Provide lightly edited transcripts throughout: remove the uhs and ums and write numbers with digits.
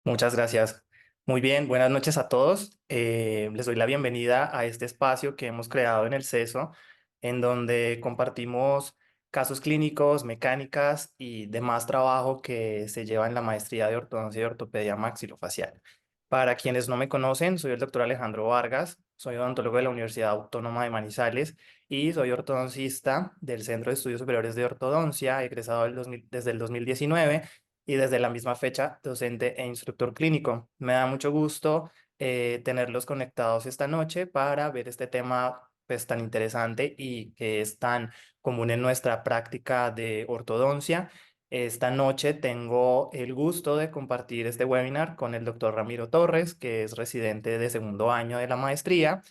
Muchas gracias. Muy bien, buenas noches a todos. Les doy la bienvenida a este espacio que hemos creado en el CESO, en donde compartimos casos clínicos, mecánicas y demás trabajo que se lleva en la maestría de ortodoncia y ortopedia maxilofacial. Para quienes no me conocen, soy el doctor Alejandro Vargas, soy odontólogo de la Universidad Autónoma de Manizales y soy ortodoncista del Centro de Estudios Superiores de Ortodoncia, egresado desde el 2019 y desde la misma fecha docente e instructor clínico. Me da mucho gusto tenerlos conectados esta noche para ver este tema pues tan interesante y que es tan común en nuestra práctica de ortodoncia. Esta noche tengo el gusto de compartir este webinar con el doctor Ramiro Torres, que es residente de segundo año de la maestría,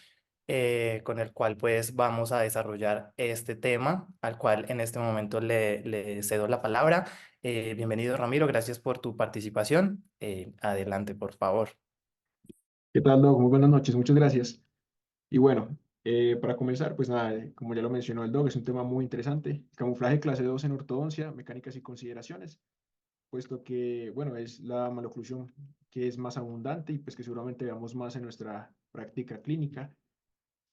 con el cual pues vamos a desarrollar este tema, al cual en este momento le cedo la palabra. Bienvenido, Ramiro, gracias por tu participación. Adelante, por favor. ¿Qué tal, Doc? Muy buenas noches, muchas gracias. Y bueno, para comenzar, pues nada, como ya lo mencionó el Doc, es un tema muy interesante. Camuflaje clase 2 en ortodoncia, mecánicas y consideraciones, puesto que, bueno, es la maloclusión que es más abundante y pues que seguramente veamos más en nuestra práctica clínica.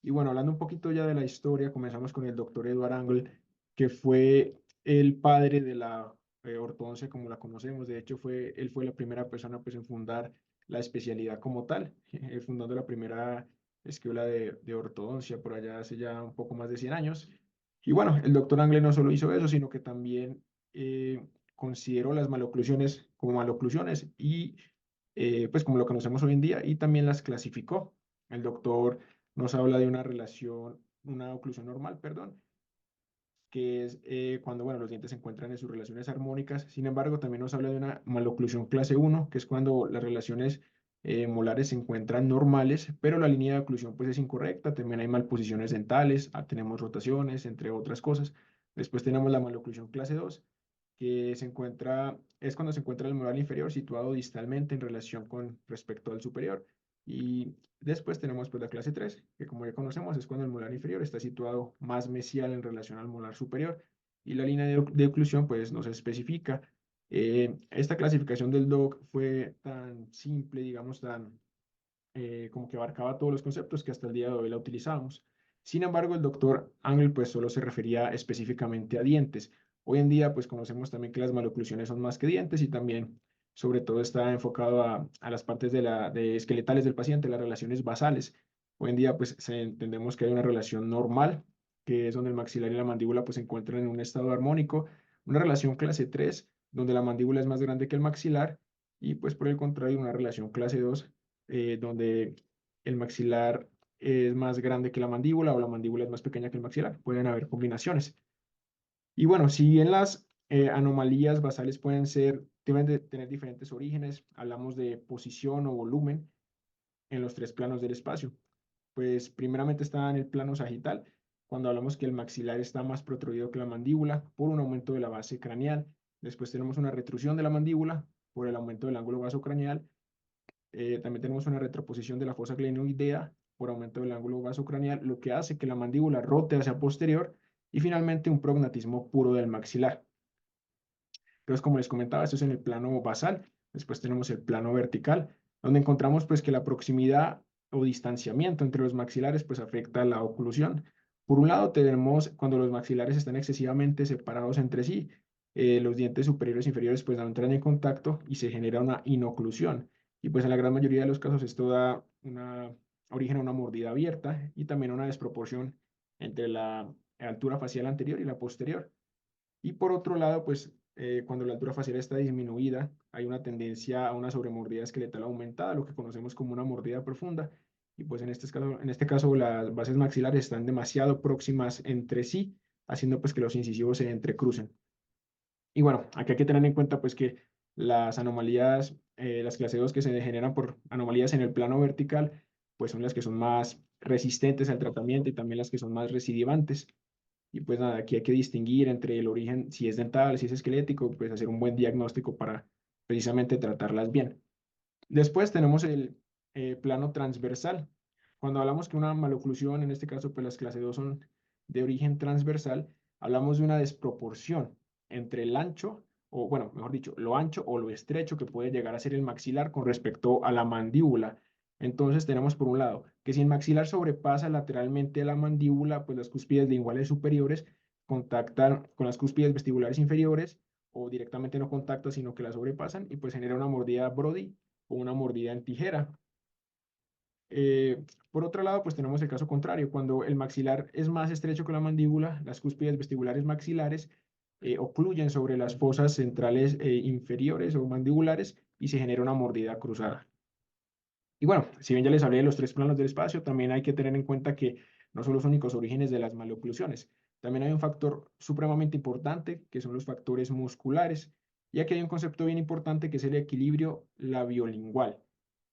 Y bueno, hablando un poquito ya de la historia, comenzamos con el doctor Edward Angle, que fue el padre de la ortodoncia como la conocemos. De hecho, él fue la primera persona pues, en fundar la especialidad como tal, fundando la primera escuela de ortodoncia por allá hace ya un poco más de 100 años. Y bueno, el doctor Angle no solo hizo eso, sino que también consideró las maloclusiones como maloclusiones y pues como lo conocemos hoy en día y también las clasificó. El doctor nos habla de una relación, una oclusión normal, perdón, que es cuando, bueno, los dientes se encuentran en sus relaciones armónicas. Sin embargo, también nos habla de una maloclusión clase uno, que es cuando las relaciones molares se encuentran normales, pero la línea de oclusión pues es incorrecta. También hay malposiciones dentales, tenemos rotaciones, entre otras cosas. Después tenemos la maloclusión clase 2, que es cuando se encuentra el molar inferior situado distalmente en relación con respecto al superior. Y después tenemos pues la clase 3 que como ya conocemos es cuando el molar inferior está situado más mesial en relación al molar superior. Y la línea de oclusión pues no se especifica. Esta clasificación del DOC fue tan simple, digamos, tan como que abarcaba todos los conceptos que hasta el día de hoy la utilizamos. Sin embargo, el doctor Angle pues solo se refería específicamente a dientes. Hoy en día pues conocemos también que las maloclusiones son más que dientes y también sobre todo está enfocado a las partes de esqueletales del paciente, las relaciones basales. Hoy en día pues entendemos que hay una relación normal, que es donde el maxilar y la mandíbula pues se encuentran en un estado armónico, una relación clase 3 donde la mandíbula es más grande que el maxilar, y pues por el contrario una relación clase 2 donde el maxilar es más grande que la mandíbula o la mandíbula es más pequeña que el maxilar. Pueden haber combinaciones. Y bueno, si bien las anomalías basales deben de tener diferentes orígenes, hablamos de posición o volumen en los tres planos del espacio. Pues primeramente está en el plano sagital, cuando hablamos que el maxilar está más protruido que la mandíbula por un aumento de la base craneal. Después tenemos una retrusión de la mandíbula por el aumento del ángulo vasocraneal. También tenemos una retroposición de la fosa glenoidea por aumento del ángulo vasocraneal, lo que hace que la mandíbula rote hacia posterior y finalmente un prognatismo puro del maxilar. Entonces, como les comentaba, esto es en el plano basal. Después tenemos el plano vertical, donde encontramos pues que la proximidad o distanciamiento entre los maxilares pues afecta la oclusión. Por un lado tenemos cuando los maxilares están excesivamente separados entre sí, los dientes superiores e inferiores pues no entran en contacto y se genera una inoclusión. Y pues en la gran mayoría de los casos esto da origen a una mordida abierta y también a una desproporción entre la altura facial anterior y la posterior. Y por otro lado, pues cuando la altura facial está disminuida, hay una tendencia a una sobremordida esqueletal aumentada, lo que conocemos como una mordida profunda. Y pues en este caso las bases maxilares están demasiado próximas entre sí, haciendo pues que los incisivos se entrecrucen. Y bueno, aquí hay que tener en cuenta pues que las anomalías, las clase 2 que se generan por anomalías en el plano vertical, pues son las que son más resistentes al tratamiento y también las que son más recidivantes. Y pues nada, aquí hay que distinguir entre el origen, si es dental, si es esquelético, pues hacer un buen diagnóstico para precisamente tratarlas bien. Después tenemos el plano transversal. Cuando hablamos que una maloclusión, en este caso pues las clase 2 son de origen transversal, hablamos de una desproporción entre el ancho o bueno, mejor dicho, lo ancho o lo estrecho que puede llegar a ser el maxilar con respecto a la mandíbula. Entonces tenemos por un lado que si el maxilar sobrepasa lateralmente la mandíbula, pues las cúspides linguales superiores contactan con las cúspides vestibulares inferiores o directamente no contactan, sino que la sobrepasan y pues genera una mordida Brody o una mordida en tijera. Eh, por otro lado, pues tenemos el caso contrario, cuando el maxilar es más estrecho que la mandíbula, las cúspides vestibulares maxilares ocluyen sobre las fosas centrales inferiores o mandibulares y se genera una mordida cruzada. Y bueno, si bien ya les hablé de los tres planos del espacio, también hay que tener en cuenta que no son los únicos orígenes de las maloclusiones. También hay un factor supremamente importante, que son los factores musculares. Y aquí hay un concepto bien importante que es el equilibrio labiolingual.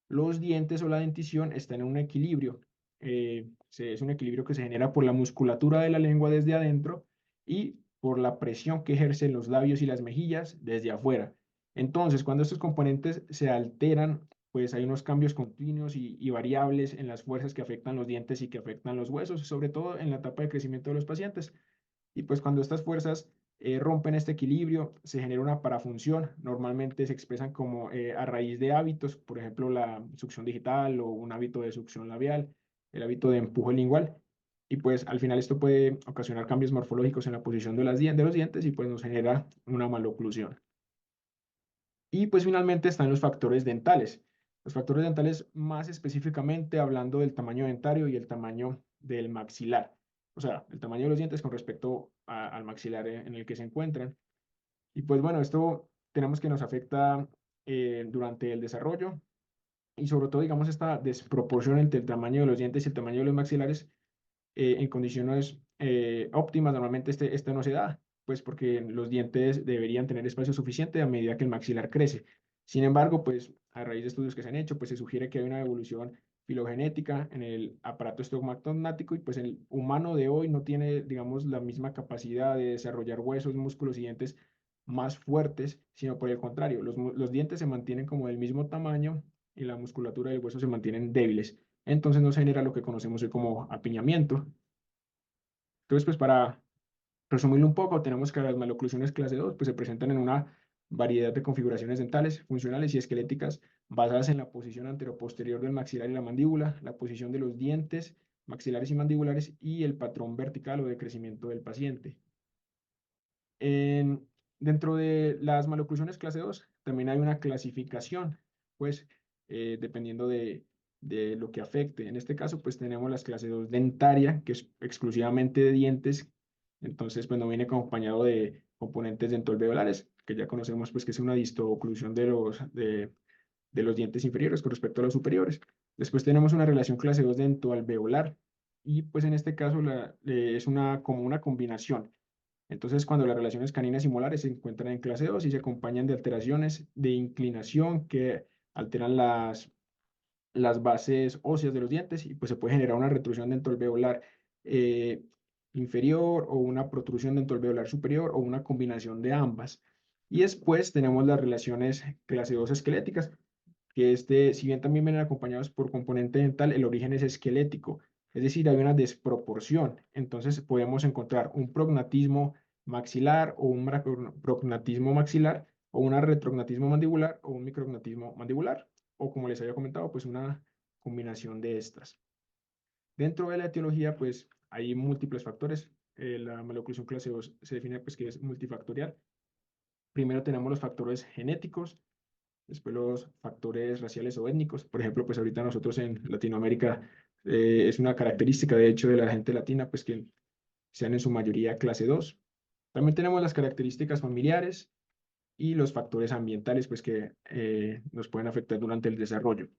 Los dientes o la dentición están en un equilibrio. Es un equilibrio que se genera por la musculatura de la lengua desde adentro y por la presión que ejercen los labios y las mejillas desde afuera. Entonces, cuando estos componentes se alteran, pues hay unos cambios continuos y variables en las fuerzas que afectan los dientes y que afectan los huesos, sobre todo en la etapa de crecimiento de los pacientes. Y pues cuando estas fuerzas rompen este equilibrio, se genera una parafunción. Normalmente se expresan como a raíz de hábitos, por ejemplo, la succión digital o un hábito de succión labial, el hábito de empuje lingual. Y pues al final esto puede ocasionar cambios morfológicos en la posición de, de los dientes y pues nos genera una maloclusión. Y pues finalmente están los factores dentales. Los factores dentales más específicamente hablando del tamaño dentario y el tamaño del maxilar. O sea, el tamaño de los dientes con respecto al maxilar en el que se encuentran. Y pues bueno, esto tenemos que nos afecta durante el desarrollo y sobre todo, digamos, esta desproporción entre el tamaño de los dientes y el tamaño de los maxilares en condiciones óptimas, normalmente este no se da, pues porque los dientes deberían tener espacio suficiente a medida que el maxilar crece. Sin embargo, pues a raíz de estudios que se han hecho, pues se sugiere que hay una evolución filogenética en el aparato estomacognático y pues el humano de hoy no tiene, digamos, la misma capacidad de desarrollar huesos, músculos y dientes más fuertes, sino por el contrario, los dientes se mantienen como del mismo tamaño y la musculatura del hueso se mantienen débiles. Entonces no se genera lo que conocemos hoy como apiñamiento. Entonces, pues para resumirlo un poco, tenemos que las maloclusiones clase 2 pues, se presentan en una variedad de configuraciones dentales, funcionales y esqueléticas basadas en la posición anteroposterior del maxilar y la mandíbula, la posición de los dientes maxilares y mandibulares y el patrón vertical o de crecimiento del paciente. En- Dentro de las maloclusiones clase 2 también hay una clasificación, pues dependiendo de lo que afecte. En este caso, pues tenemos las clase 2 dentaria, que es exclusivamente de dientes, entonces pues no viene acompañado de componentes dentoalveolares, que ya conocemos pues que es una distoclusión de los dientes inferiores con respecto a los superiores. Después tenemos una relación clase 2 dentoalveolar, y pues en este caso es como una combinación. Entonces, cuando las relaciones caninas y molares se encuentran en clase 2 y se acompañan de alteraciones de inclinación que alteran las bases óseas de los dientes y pues se puede generar una retrusión dentoalveolar eh, inferior o una protrusión dentoalveolar superior o una combinación de ambas. Y después tenemos las relaciones clase 2 esqueléticas, que si bien también vienen acompañados por componente dental, el origen es esquelético, es decir, hay una desproporción. Entonces podemos encontrar un prognatismo maxilar o un prognatismo maxilar o un retrognatismo mandibular o un micrognatismo mandibular o como les había comentado, pues una combinación de estas. Dentro de la etiología, pues hay múltiples factores. La maloclusión clase 2 se define pues que es multifactorial. Primero tenemos los factores genéticos, después los factores raciales o étnicos. Por ejemplo, pues ahorita nosotros en Latinoamérica es una característica de hecho de la gente latina, pues que sean en su mayoría clase 2. También tenemos las características familiares y los factores ambientales, pues que nos pueden afectar durante el desarrollo.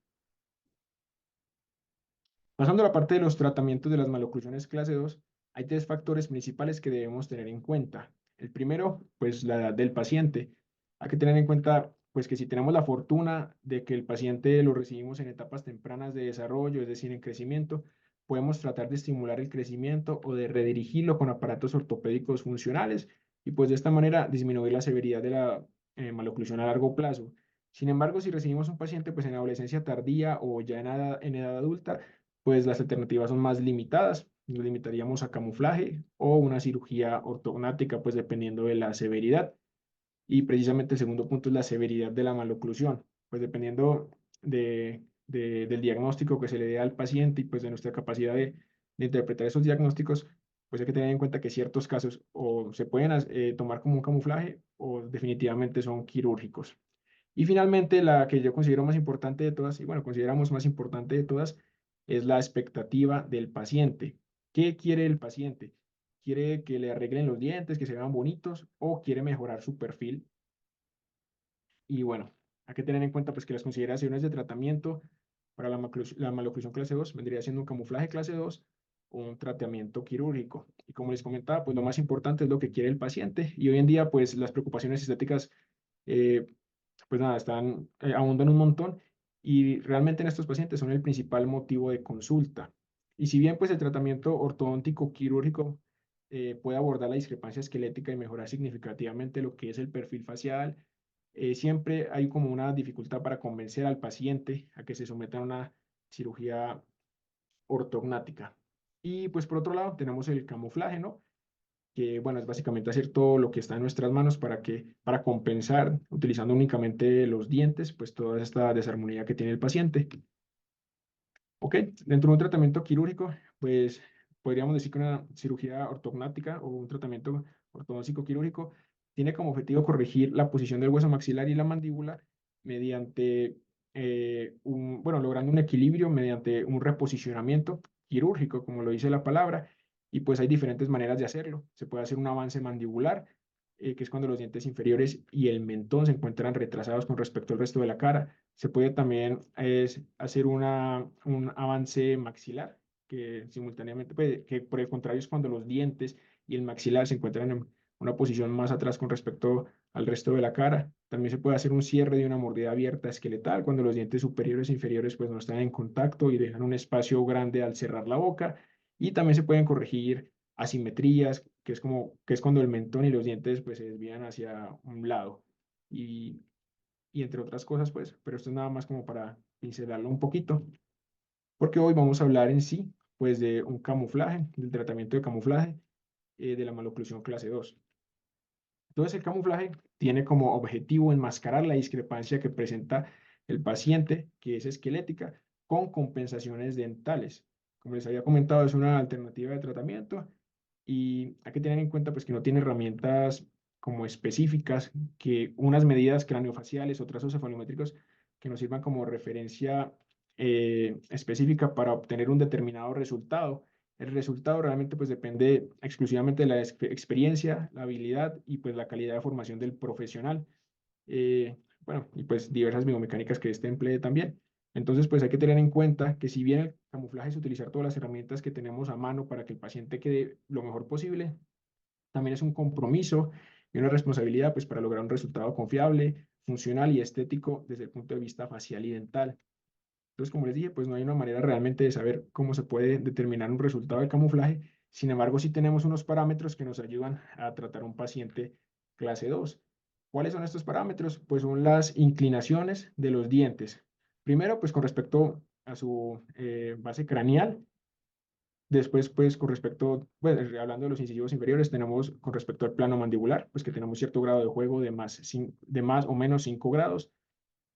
Pasando a la parte de los tratamientos de las maloclusiones clase 2, hay tres factores principales que debemos tener en cuenta. El primero, pues la edad del paciente. Hay que tener en cuenta, pues que si tenemos la fortuna de que el paciente lo recibimos en etapas tempranas de desarrollo, es decir, en crecimiento, podemos tratar de estimular el crecimiento o de redirigirlo con aparatos ortopédicos funcionales y pues de esta manera disminuir la severidad de la maloclusión a largo plazo. Sin embargo, si recibimos un paciente pues en adolescencia tardía o ya en edad adulta, pues las alternativas son más limitadas. Nos limitaríamos a camuflaje o una cirugía ortognática, pues dependiendo de la severidad. Y precisamente el segundo punto es la severidad de la maloclusión. Pues dependiendo del diagnóstico que se le dé al paciente y pues de nuestra capacidad de interpretar esos diagnósticos, pues hay que tener en cuenta que ciertos casos o se pueden tomar como un camuflaje o definitivamente son quirúrgicos. Y finalmente, la que yo considero más importante de todas, y bueno, consideramos más importante de todas, es la expectativa del paciente. ¿Qué quiere el paciente? ¿Quiere que le arreglen los dientes, que se vean bonitos, o quiere mejorar su perfil? Y bueno, hay que tener en cuenta pues que las consideraciones de tratamiento para la maloclusión clase 2 vendría siendo un camuflaje clase 2 o un tratamiento quirúrgico. Y como les comentaba, pues lo más importante es lo que quiere el paciente. Y hoy en día, pues las preocupaciones estéticas eh, pues nada, abundan un montón y realmente en estos pacientes son el principal motivo de consulta. Y si bien pues el tratamiento ortodóntico quirúrgico puede abordar la discrepancia esquelética y mejorar significativamente lo que es el perfil facial, siempre hay como una dificultad para convencer al paciente a que se someta a una cirugía ortognática. Y pues por otro lado tenemos el camuflaje, ¿no? Que bueno, es básicamente hacer todo lo que está en nuestras manos para compensar, utilizando únicamente los dientes, pues toda esta desarmonía que tiene el paciente. Ok, dentro de un tratamiento quirúrgico, pues podríamos decir que una cirugía ortognática o un tratamiento ortodóntico quirúrgico tiene como objetivo corregir la posición del hueso maxilar y la mandíbula mediante bueno, logrando un equilibrio mediante un reposicionamiento quirúrgico, como lo dice la palabra, y pues hay diferentes maneras de hacerlo. Se puede hacer un avance mandibular, que es cuando los dientes inferiores y el mentón se encuentran retrasados con respecto al resto de la cara. Se puede también hacer un avance maxilar, que simultáneamente, pues, que por el contrario es cuando los dientes y el maxilar se encuentran en una posición más atrás con respecto al resto de la cara. También se puede hacer un cierre de una mordida abierta esqueletal cuando los dientes superiores e inferiores pues no están en contacto y dejan un espacio grande al cerrar la boca. Y también se pueden corregir asimetrías, que es cuando el mentón y los dientes pues se desvían hacia un lado. Y y entre otras cosas, pues, pero esto es nada más como para pincelarlo un poquito, porque hoy vamos a hablar en sí, pues, de un camuflaje, del tratamiento de camuflaje de la maloclusión clase 2. Entonces, el camuflaje tiene como objetivo enmascarar la discrepancia que presenta el paciente, que es esquelética, con compensaciones dentales. Como les había comentado, es una alternativa de tratamiento y hay que tener en cuenta pues, que no tiene herramientas como específicas, que unas medidas craniofaciales o trazos cefalométricos que nos sirvan como referencia específica para obtener un determinado resultado. El resultado realmente pues depende exclusivamente de la experiencia, la habilidad y pues la calidad de formación del profesional. Bueno, y pues diversas biomecánicas que este emplee también. Entonces, pues hay que tener en cuenta que si bien el camuflaje es utilizar todas las herramientas que tenemos a mano para que el paciente quede lo mejor posible, también es un compromiso y una responsabilidad pues para lograr un resultado confiable, funcional y estético desde el punto de vista facial y dental. Entonces, como les dije, pues no hay una manera realmente de saber cómo se puede determinar un resultado de camuflaje. Sin embargo, sí tenemos unos parámetros que nos ayudan a tratar un paciente clase 2. ¿Cuáles son estos parámetros? Pues son las inclinaciones de los dientes. Primero, pues con respecto a su base craneal. Después, pues con respecto, bueno, hablando de los incisivos inferiores, tenemos con respecto al plano mandibular, pues que tenemos cierto grado de juego de más o menos 5 grados.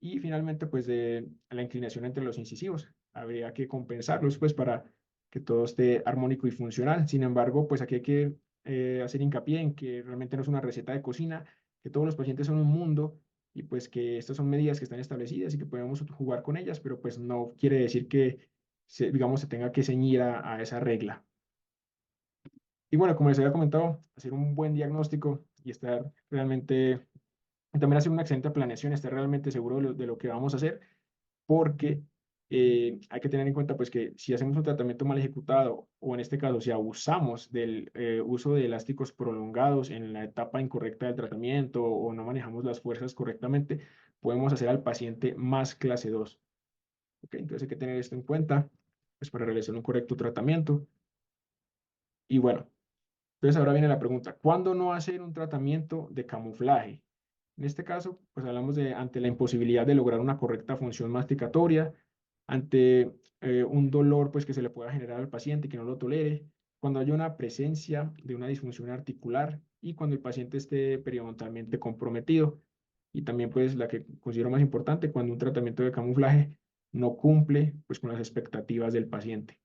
Y finalmente, pues de la inclinación entre los incisivos. Habría que compensarlos, pues, para que todo esté armónico y funcional. Sin embargo, pues aquí hay que hacer hincapié en que realmente no es una receta de cocina, que todos los pacientes son un mundo y pues que estas son medidas que están establecidas y que podemos jugar con ellas, pero pues no quiere decir que, digamos, se tenga que ceñir a esa regla. Y bueno, como les había comentado, hacer un buen diagnóstico y estar realmente, también hacer una excelente planeación, estar realmente seguro de lo que vamos a hacer porque hay que tener en cuenta pues que si hacemos un tratamiento mal ejecutado o en este caso si abusamos del uso de elásticos prolongados en la etapa incorrecta del tratamiento o no manejamos las fuerzas correctamente, podemos hacer al paciente más clase 2. ¿Ok? Entonces hay que tener esto en cuenta pues para realizar un correcto tratamiento. Y bueno, entonces ahora viene la pregunta, ¿cuándo no hacer un tratamiento de camuflaje? En este caso, pues hablamos de ante la imposibilidad de lograr una correcta función masticatoria, ante un dolor pues que se le pueda generar al paciente que no lo tolere, cuando haya una presencia de una disfunción articular y cuando el paciente esté periodontalmente comprometido. Y también pues la que considero más importante, cuando un tratamiento de camuflaje no cumple pues con las expectativas del paciente.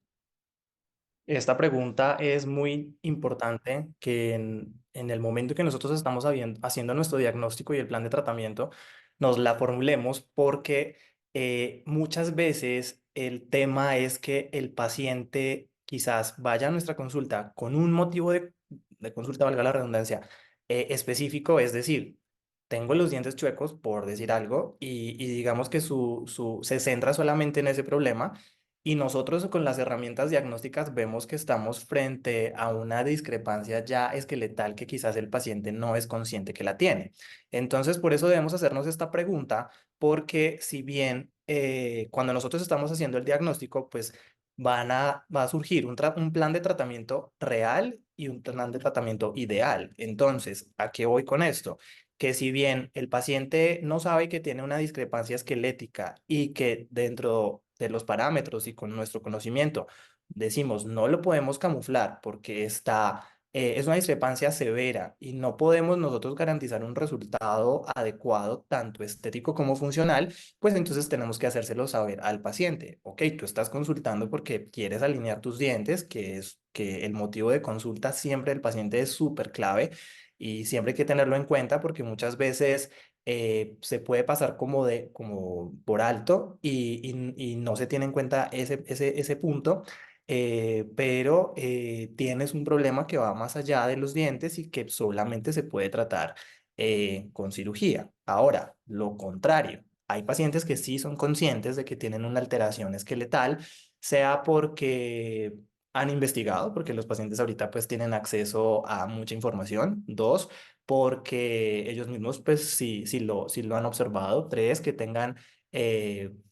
Esta pregunta es muy importante que en el momento que nosotros estamos haciendo nuestro diagnóstico y el plan de tratamiento, nos la formulemos porque muchas veces el tema es que el paciente quizás vaya a nuestra consulta con un motivo de consulta, valga la redundancia, específico, es decir, tengo los dientes chuecos, por decir algo, y digamos que se centra solamente en ese problema y nosotros con las herramientas diagnósticas vemos que estamos frente a una discrepancia ya esqueletal que quizás el paciente no es consciente que la tiene. Entonces, por eso debemos hacernos esta pregunta, porque si bien cuando nosotros estamos haciendo el diagnóstico, pues va a surgir un plan de tratamiento real y un plan de tratamiento ideal. Entonces, ¿a qué voy con esto? Que si bien el paciente no sabe que tiene una discrepancia esquelética y que dentro de los parámetros y con nuestro conocimiento decimos no lo podemos camuflar porque es una discrepancia severa y no podemos nosotros garantizar un resultado adecuado, tanto estético como funcional, pues entonces tenemos que hacérselo saber al paciente. Ok, tú estás consultando porque quieres alinear tus dientes, que es que el motivo de consulta siempre del paciente es súper clave y siempre hay que tenerlo en cuenta porque muchas veces se puede pasar como por alto y no se tiene en cuenta ese punto, pero tienes un problema que va más allá de los dientes y que solamente se puede tratar con cirugía. Ahora, lo contrario. Hay pacientes que sí son conscientes de que tienen una alteración esqueletal, sea porque han investigado, porque los pacientes ahorita pues tienen acceso a mucha información. Dos, porque ellos mismos pues sí lo han observado. Tres, que tengan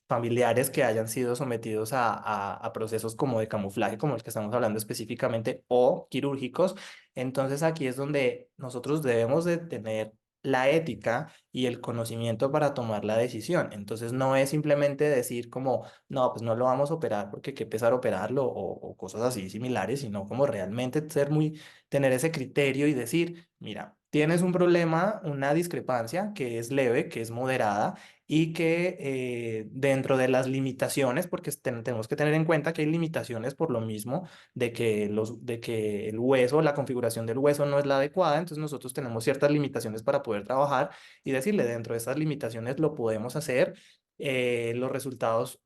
familiares que hayan sido sometidos a procesos como de camuflaje, como el que estamos hablando específicamente, o quirúrgicos. Entonces aquí es donde nosotros debemos de tener la ética y el conocimiento para tomar la decisión. Entonces no es simplemente decir como no, pues no lo vamos a operar porque qué pesar operarlo o cosas así similares, sino como realmente tener ese criterio y decir, mira, tienes un problema, una discrepancia que es leve, que es moderada y que dentro de las limitaciones, porque tenemos que tener en cuenta que hay limitaciones por lo mismo de que el hueso, la configuración del hueso no es la adecuada, entonces nosotros tenemos ciertas limitaciones para poder trabajar y decirle, dentro de esas limitaciones lo podemos hacer, los resultados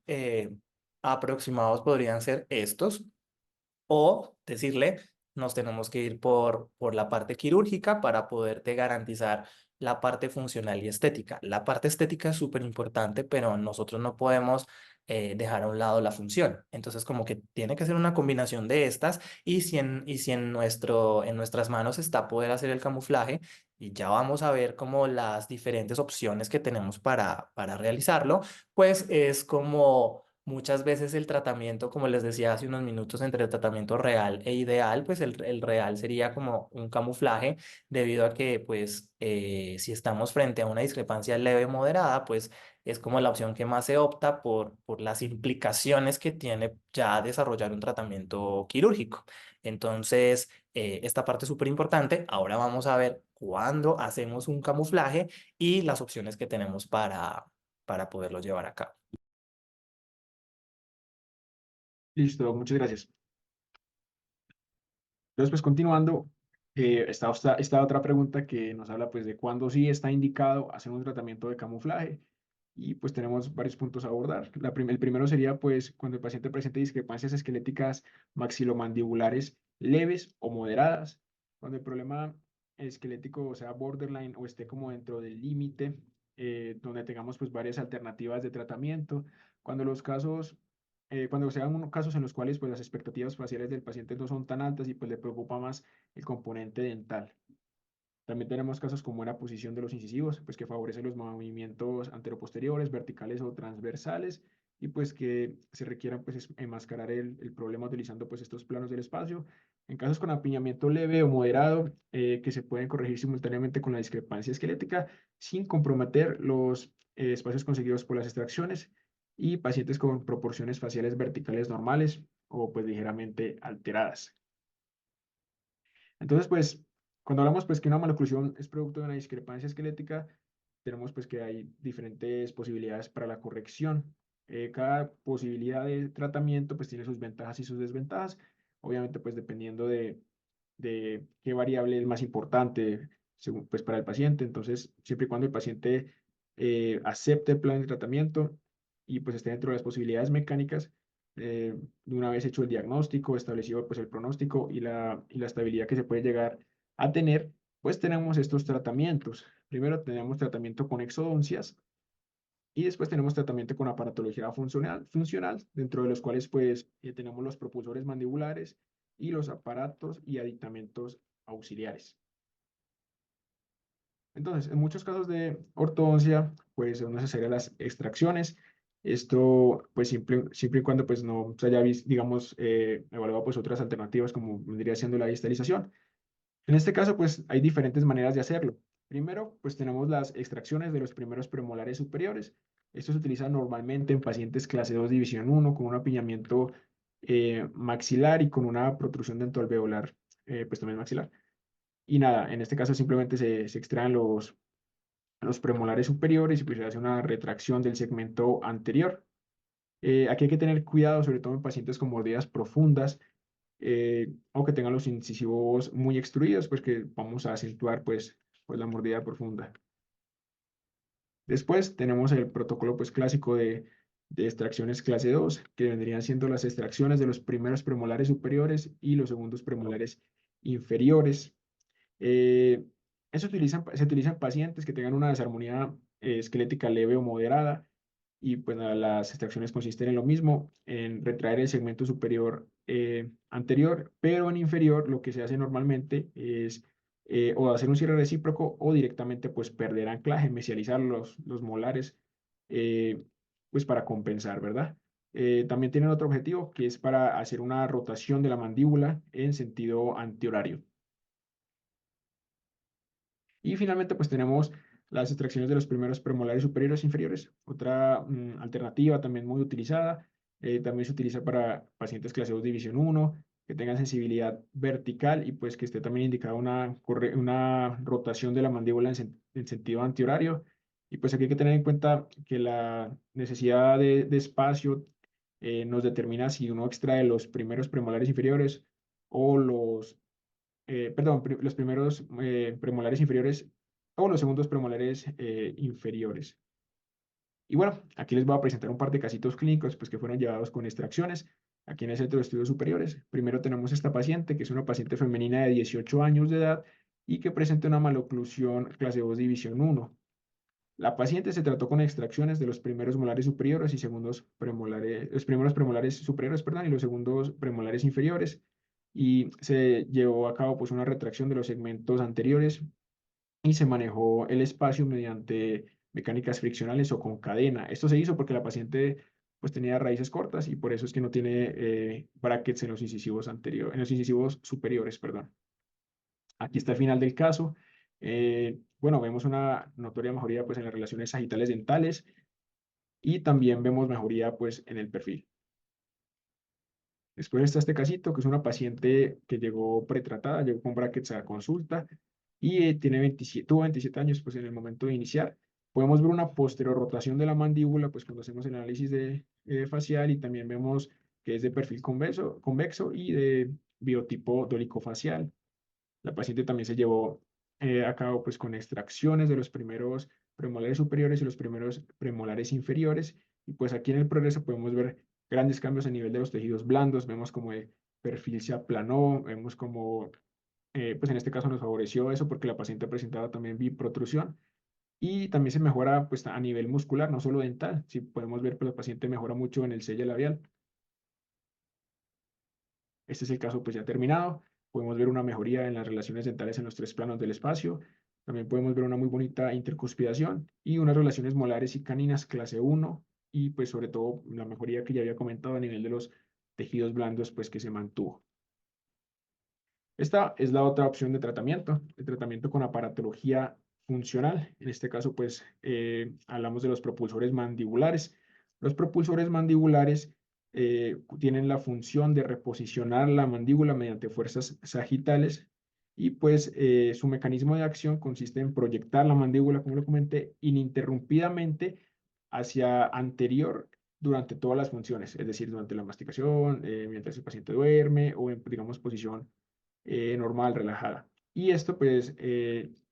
aproximados podrían ser estos, o decirle, nos tenemos que ir por la parte quirúrgica para poderte garantizar la parte funcional y estética. La parte estética es súper importante, pero nosotros no podemos dejar a un lado la función. Entonces, como que tiene que ser una combinación de estas y si en nuestras manos está poder hacer el camuflaje, y ya vamos a ver como las diferentes opciones que tenemos para realizarlo, pues es como muchas veces el tratamiento, como les decía hace unos minutos, entre el tratamiento real e ideal, pues el real sería como un camuflaje, debido a que, pues, si estamos frente a una discrepancia leve o moderada, pues es como la opción que más se opta por las implicaciones que tiene ya desarrollar un tratamiento quirúrgico. Entonces, esta parte es súper importante. Ahora vamos a ver cuándo hacemos un camuflaje y las opciones que tenemos para poderlo llevar a cabo. Listo, muchas gracias. Entonces, pues continuando, esta otra pregunta que nos habla pues de cuándo sí está indicado hacer un tratamiento de camuflaje y pues tenemos varios puntos a abordar. El primero sería pues cuando el paciente presente discrepancias esqueléticas maxilomandibulares leves o moderadas, cuando el problema esquelético o sea borderline o esté como dentro del límite, donde tengamos pues varias alternativas de tratamiento, cuando los casos cuando sean unos casos en los cuales pues, las expectativas faciales del paciente no son tan altas y pues le preocupa más el componente dental. También tenemos casos como la posición de los incisivos, pues que favorece los movimientos anteroposteriores, verticales o transversales, y pues que se requieran pues enmascarar el problema utilizando pues estos planos del espacio. En casos con apiñamiento leve o moderado, que se pueden corregir simultáneamente con la discrepancia esquelética sin comprometer los espacios conseguidos por las extracciones, y pacientes con proporciones faciales verticales normales o pues ligeramente alteradas. Entonces, pues Cuando hablamos pues que una maloclusión es producto de una discrepancia esquelética, tenemos pues que hay diferentes posibilidades para la corrección. Cada posibilidad de tratamiento pues tiene sus ventajas y sus desventajas. Obviamente pues dependiendo de qué variable es más importante según, pues, para el paciente. Entonces, siempre y cuando el paciente acepte el plan de tratamiento y pues esté dentro de las posibilidades mecánicas, de una vez hecho el diagnóstico, establecido pues el pronóstico y la estabilidad que se puede llegar a tener, pues tenemos estos tratamientos. Primero tenemos tratamiento con exodoncias y después tenemos tratamiento con aparatología funcional, dentro de los cuales pues tenemos los propulsores mandibulares y los aparatos y aditamentos auxiliares. Entonces, en muchos casos de ortodoncia, pues son necesarias las extracciones. Esto, pues siempre y cuando pues no se haya, digamos, evaluado pues otras alternativas como vendría siendo la digitalización. En este caso, pues hay diferentes maneras de hacerlo. Primero, pues tenemos las extracciones de los primeros premolares superiores. Esto se utiliza normalmente en pacientes clase 2 división uno con un apiñamiento maxilar y con una protrusión dentoalveolar, pues también maxilar. Y nada, en este caso simplemente se extraen los premolares superiores y pues se hace una retracción del segmento anterior. Aquí hay que tener cuidado, sobre todo en pacientes con mordidas profundas o que tengan los incisivos muy extruidos, pues que vamos a acentuar pues la mordida profunda. Después tenemos el protocolo pues clásico de extracciones clase 2 que vendrían siendo las extracciones de los primeros premolares superiores y los segundos premolares inferiores. Eh, se utiliza en pacientes que tengan una desarmonía esquelética leve o moderada y pues nada, las extracciones consisten en lo mismo, en retraer el segmento superior anterior, pero en inferior lo que se hace normalmente es o hacer un cierre recíproco o directamente pues perder anclaje, mesializar los molares eh, pues para compensar, ¿verdad? También tienen otro objetivo que es para hacer una rotación de la mandíbula en sentido antihorario. Y finalmente, pues tenemos las extracciones de los primeros premolares superiores e inferiores. Otra alternativa también muy utilizada, también se utiliza para pacientes clase 2 división uno que tengan sensibilidad vertical y pues que esté también indicada una rotación de la mandíbula en sentido antihorario. Y pues aquí hay que tener en cuenta que la necesidad de espacio nos determina si uno extrae los primeros premolares inferiores o los primeros premolares inferiores o los segundos premolares inferiores. Y bueno, aquí les voy a presentar un par de casitos clínicos pues, que fueron llevados con extracciones aquí en el Centro de Estudios Superiores. Primero tenemos esta paciente, que es una paciente femenina de 18 años de edad y que presenta una maloclusión clase 2 división uno. La paciente se trató con extracciones de los primeros molares superiores y segundos premolares, los primeros premolares superiores, perdón, y los segundos premolares inferiores. Y se llevó a cabo pues una retracción de los segmentos anteriores y se manejó el espacio mediante mecánicas friccionales o con cadena. Esto se hizo porque la paciente pues tenía raíces cortas y por eso es que no tiene brackets en los incisivos anteriores, en los incisivos superiores, perdón. Aquí está el final del caso. Bueno, vemos una notoria mejoría pues, en las relaciones sagitales dentales y también vemos mejoría pues, en el perfil. Después está este casito, que es una paciente que llegó pretratada, llegó con brackets a consulta y tuvo 27 años pues, en el momento de iniciar. Podemos ver una posterior rotación de la mandíbula pues, cuando hacemos el análisis facial y también vemos que es de perfil convexo y de biotipo dolicofacial. La paciente también se llevó a cabo pues con extracciones de los primeros premolares superiores y los primeros premolares inferiores. Y pues aquí en el progreso podemos ver grandes cambios a nivel de los tejidos blandos. Vemos como el perfil se aplanó, vemos como, pues en este caso nos favoreció eso porque la paciente presentaba también biprotrusión. Y también se mejora pues a nivel muscular, no solo dental. Si podemos ver, pues la paciente mejora mucho en el sello labial. Este es el caso pues ya terminado. Podemos ver una mejoría en las relaciones dentales en los tres planos del espacio. También podemos ver una muy bonita intercuspidación y unas relaciones molares y caninas clase uno y pues sobre todo la mejoría que ya había comentado a nivel de los tejidos blandos pues que se mantuvo. Esta es la otra opción de tratamiento, el tratamiento con aparatología funcional. En este caso, pues, hablamos de los propulsores mandibulares. Los propulsores mandibulares tienen la función de reposicionar la mandíbula mediante fuerzas sagitales y pues su mecanismo de acción consiste en proyectar la mandíbula, como lo comenté, ininterrumpidamente hacia anterior durante todas las funciones, es decir, durante la masticación, mientras el paciente duerme o en, digamos, posición normal, relajada. Y esto pues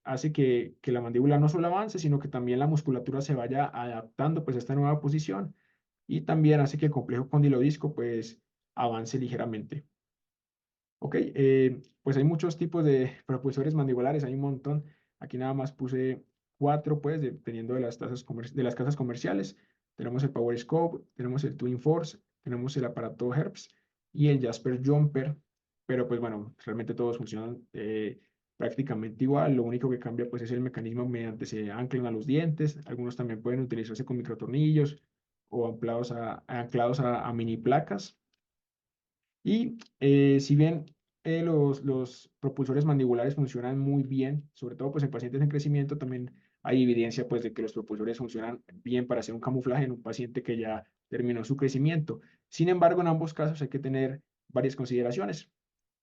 hace que la mandíbula no solo avance, sino que también la musculatura se vaya adaptando pues a esta nueva posición y también hace que el complejo condilodisco pues avance ligeramente. Ok, pues hay muchos tipos de propulsores mandibulares, hay un montón. Aquí nada más puse cuatro, pues, dependiendo de las de las casas comerciales. Tenemos el Power Scope, tenemos el Twin Force, tenemos el aparato Hertz y el Jasper Jumper. Pero pues bueno, realmente todos funcionan prácticamente igual. Lo único que cambia pues es el mecanismo mediante se anclan a los dientes. Algunos también pueden utilizarse con microtornillos o anclados a mini placas. Y si bien los propulsores mandibulares funcionan muy bien, sobre todo pues en pacientes en crecimiento, también hay evidencia pues de que los propulsores funcionan bien para hacer un camuflaje en un paciente que ya terminó su crecimiento. Sin embargo, en ambos casos hay que tener varias consideraciones.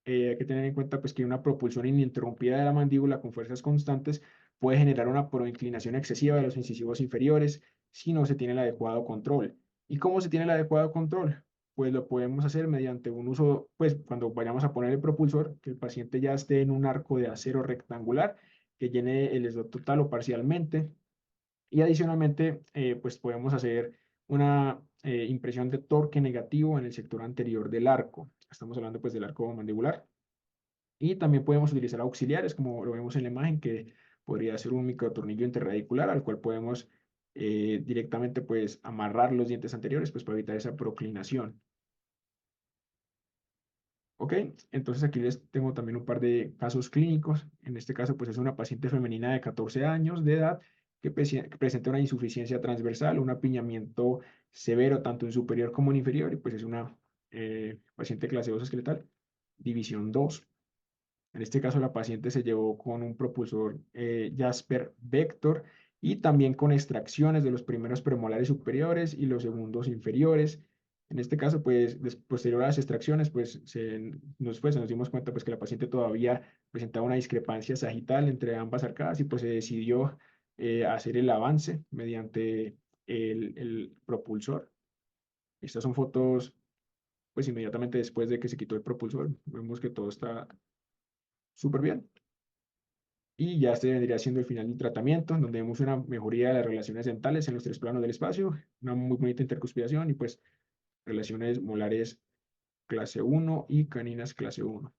Hay que tener en cuenta pues que una propulsión ininterrumpida de la mandíbula con fuerzas constantes puede generar una proinclinación excesiva de los incisivos inferiores si no se tiene el adecuado control. ¿Y cómo se tiene el adecuado control? Pues lo podemos hacer mediante un uso, pues cuando vayamos a poner el propulsor, que el paciente ya esté en un arco de acero rectangular que llene el esdot total o parcialmente. Y adicionalmente, pues podemos hacer una impresión de torque negativo en el sector anterior del arco. Estamos hablando pues del arco mandibular. Y también podemos utilizar auxiliares, como lo vemos en la imagen, que podría ser un microtornillo interradicular al cual podemos directamente pues amarrar los dientes anteriores pues para evitar esa proclinación. Ok, entonces aquí les tengo también un par de casos clínicos. En este caso pues es una paciente femenina de 14 años de edad que presenta una insuficiencia transversal, un apiñamiento severo tanto en superior como en inferior y pues es una paciente clase 2 esqueletal, división 2. En este caso, la paciente se llevó con un propulsor Jasper Vector y también con extracciones de los primeros premolares superiores y los segundos inferiores. En este caso, pues, posterior a las extracciones, pues, nos dimos cuenta pues, que la paciente todavía presentaba una discrepancia sagital entre ambas arcadas y pues se decidió hacer el avance mediante el propulsor. Estas son fotos, pues, inmediatamente después de que se quitó el propulsor. Vemos que todo está súper bien. Y ya este vendría siendo el final del tratamiento, donde vemos una mejoría de las relaciones dentales en los tres planos del espacio, una muy bonita intercuspidación y pues relaciones molares clase uno y caninas clase uno.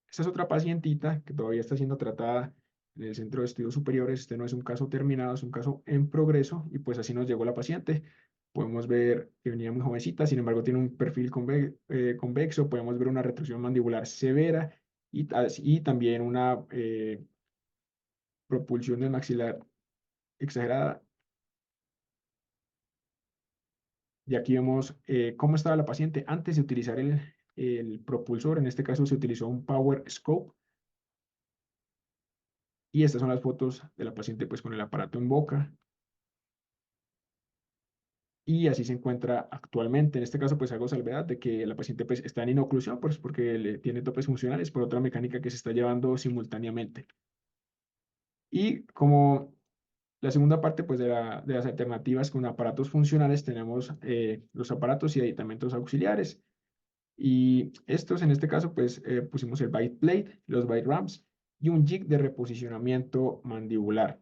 Esta es otra pacientita que todavía está siendo tratada en el Centro de Estudios Superiores. Este no es un caso terminado, es un caso en progreso y pues así nos llegó la paciente. Podemos ver que venía muy jovencita, sin embargo tiene un perfil convexo, podemos ver una retrusión mandibular severa y también una propulsión del maxilar exagerada. Y aquí vemos cómo estaba la paciente antes de utilizar el propulsor. En este caso se utilizó un Power Scope. Y estas son las fotos de la paciente pues con el aparato en boca. Y así se encuentra actualmente. En este caso pues hago salvedad de que la paciente pues está en inoclusión pues porque tiene topes funcionales por otra mecánica que se está llevando simultáneamente. Y como la segunda parte pues de las alternativas con aparatos funcionales tenemos los aparatos y aditamentos auxiliares. Y estos, en este caso, pues pusimos el bite plate, los bite ramps y un jig de reposicionamiento mandibular.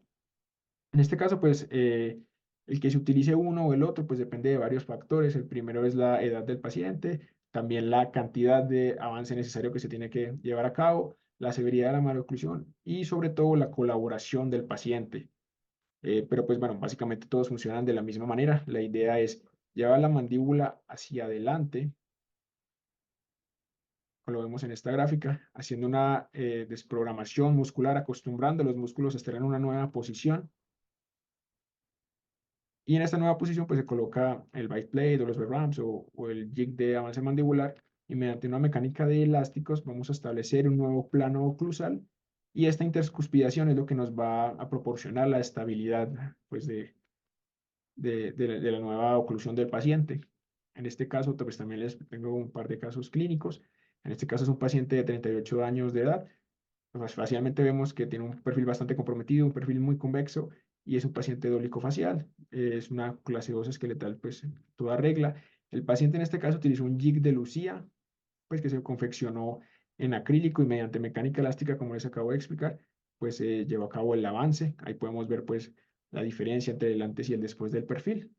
En este caso, pues el que se utilice uno o el otro, pues depende de varios factores. El primero es la edad del paciente, también la cantidad de avance necesario que se tiene que llevar a cabo, la severidad de la maloclusión y sobre todo la colaboración del paciente. Pero pues bueno, básicamente todos funcionan de la misma manera. La idea es llevar la mandíbula hacia adelante lo vemos en esta gráfica, haciendo una desprogramación muscular, acostumbrando a los músculos a estar en una nueva posición. Y en esta nueva posición, pues se coloca el bite plate o los V-rams o el jig de avance mandibular. Y mediante una mecánica de elásticos, vamos a establecer un nuevo plano oclusal. Y esta interscuspidación es lo que nos va a proporcionar la estabilidad, pues, de la nueva oclusión del paciente. En este caso, pues también les tengo un par de casos clínicos. En este caso es un paciente de 38 años de edad. Pues facialmente vemos que tiene un perfil bastante comprometido, un perfil muy convexo y es un paciente dólico-facial. Es una clase 2 esqueletal, pues toda regla. El paciente en este caso utilizó un jig de Lucía, pues que se confeccionó en acrílico y mediante mecánica elástica, como les acabo de explicar, pues se llevó a cabo el avance. Ahí podemos ver pues la diferencia entre el antes y el después del perfil.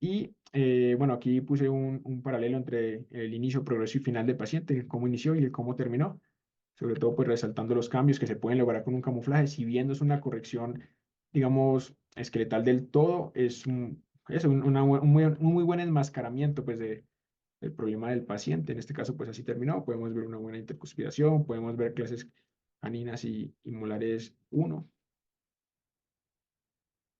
Y bueno, aquí puse un paralelo entre el inicio, progreso y final del paciente, el cómo inició y el cómo terminó, sobre todo pues resaltando los cambios que se pueden lograr con un camuflaje. Si bien no es una corrección, digamos, esqueletal del todo, un muy buen enmascaramiento pues del problema del paciente. En este caso pues así terminó. Podemos ver una buena intercuspiración, podemos ver clases caninas y molares uno.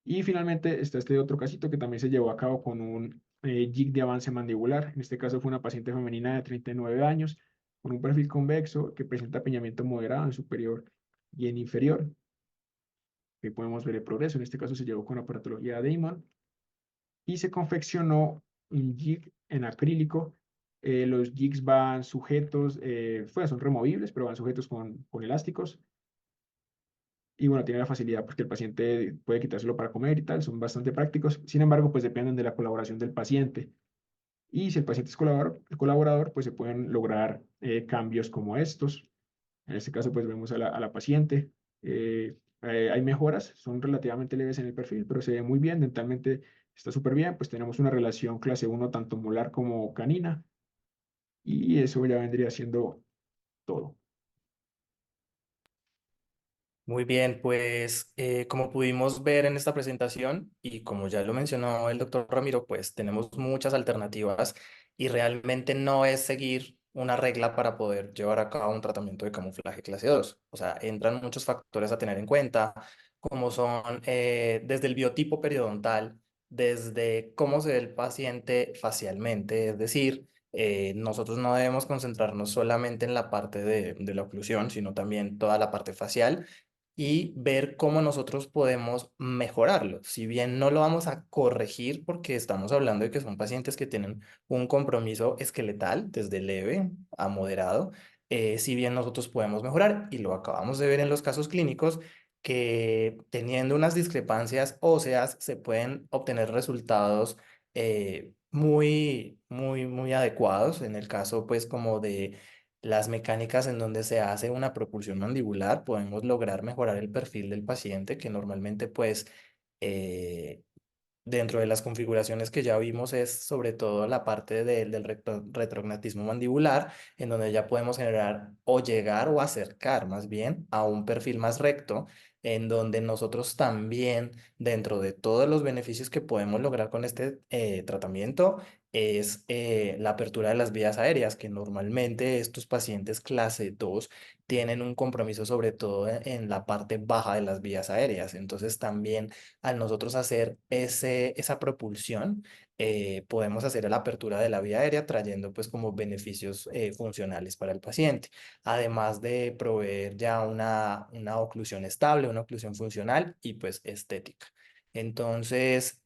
Y finalmente está este otro casito que también se llevó a cabo con un jig de avance mandibular. En este caso fue una paciente femenina de 39 años con un perfil convexo que presenta apiñamiento moderado en superior y en inferior. Que podemos ver el progreso. En este caso se llevó con aparatología Damon y se confeccionó un jig en acrílico. Los jigs van sujetos, pues son removibles, pero van sujetos con elásticos. Y bueno, tiene la facilidad porque el paciente puede quitárselo para comer y tal, son bastante prácticos. Sin embargo, pues dependen de la colaboración del paciente. Y si el paciente es colaborador, pues se pueden lograr cambios como estos. En este caso, pues vemos a la paciente. Hay mejoras, son relativamente leves en el perfil, pero se ve muy bien, dentalmente está súper bien. Pues tenemos una relación clase uno tanto molar como canina. Y eso ya vendría siendo todo. Muy bien, pues como pudimos ver en esta presentación y como ya lo mencionó el doctor Ramiro, pues tenemos muchas alternativas y realmente no es seguir una regla para poder llevar a cabo un tratamiento de camuflaje clase 2. O sea, entran muchos factores a tener en cuenta, como son desde el biotipo periodontal, desde cómo se ve el paciente facialmente, es decir, nosotros no debemos concentrarnos solamente en la parte de la oclusión, sino también toda la parte facial y ver cómo nosotros podemos mejorarlo. Si bien no lo vamos a corregir porque estamos hablando de que son pacientes que tienen un compromiso esqueletal desde leve a moderado, si bien nosotros podemos mejorar y lo acabamos de ver en los casos clínicos que teniendo unas discrepancias óseas se pueden obtener resultados muy adecuados en el caso pues como de las mecánicas en donde se hace una propulsión mandibular, podemos lograr mejorar el perfil del paciente, que normalmente pues eh, dentro de las configuraciones que ya vimos es sobre todo la parte del retrognatismo mandibular, en donde ya podemos generar o llegar o acercar más bien a un perfil más recto, en donde nosotros también, dentro de todos los beneficios que podemos lograr con este tratamiento, es la apertura de las vías aéreas, que normalmente estos pacientes clase 2 tienen un compromiso sobre todo en la parte baja de las vías aéreas. Entonces también al nosotros hacer esa propulsión, podemos hacer la apertura de la vía aérea trayendo pues como beneficios funcionales para el paciente, además de proveer ya una oclusión estable, una oclusión funcional y pues estética. Entonces,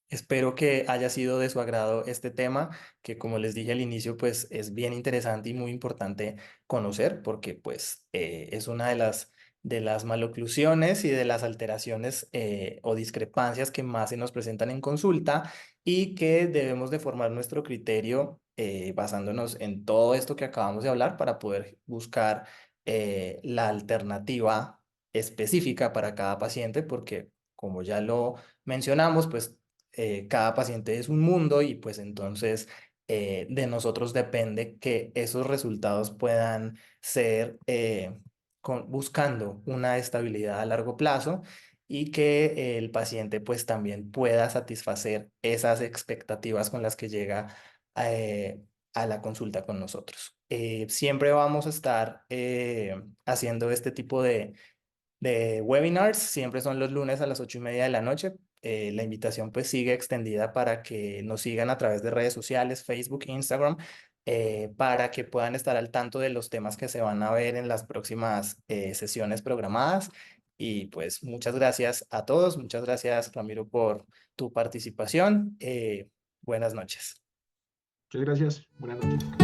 espero que haya sido de su agrado este tema, que como les dije al inicio, pues es bien interesante y muy importante conocer, porque pues es una de las maloclusiones y de las alteraciones o discrepancias que más se nos presentan en consulta y que debemos de formar nuestro criterio basándonos en todo esto que acabamos de hablar para poder buscar la alternativa específica para cada paciente, porque como ya lo mencionamos, pues cada paciente es un mundo y pues entonces de nosotros depende que esos resultados puedan ser buscando una estabilidad a largo plazo y que el paciente pues también pueda satisfacer esas expectativas con las que llega eh, a la consulta con nosotros. Siempre vamos a estar haciendo este tipo de webinars, siempre son los lunes a las 8:30 de la noche. La invitación pues sigue extendida para que nos sigan a través de redes sociales, Facebook, Instagram, para que puedan estar al tanto de los temas que se van a ver en las próximas sesiones programadas. Y pues muchas gracias a todos, muchas gracias Ramiro por tu participación. Buenas noches. Muchas gracias. Buenas noches.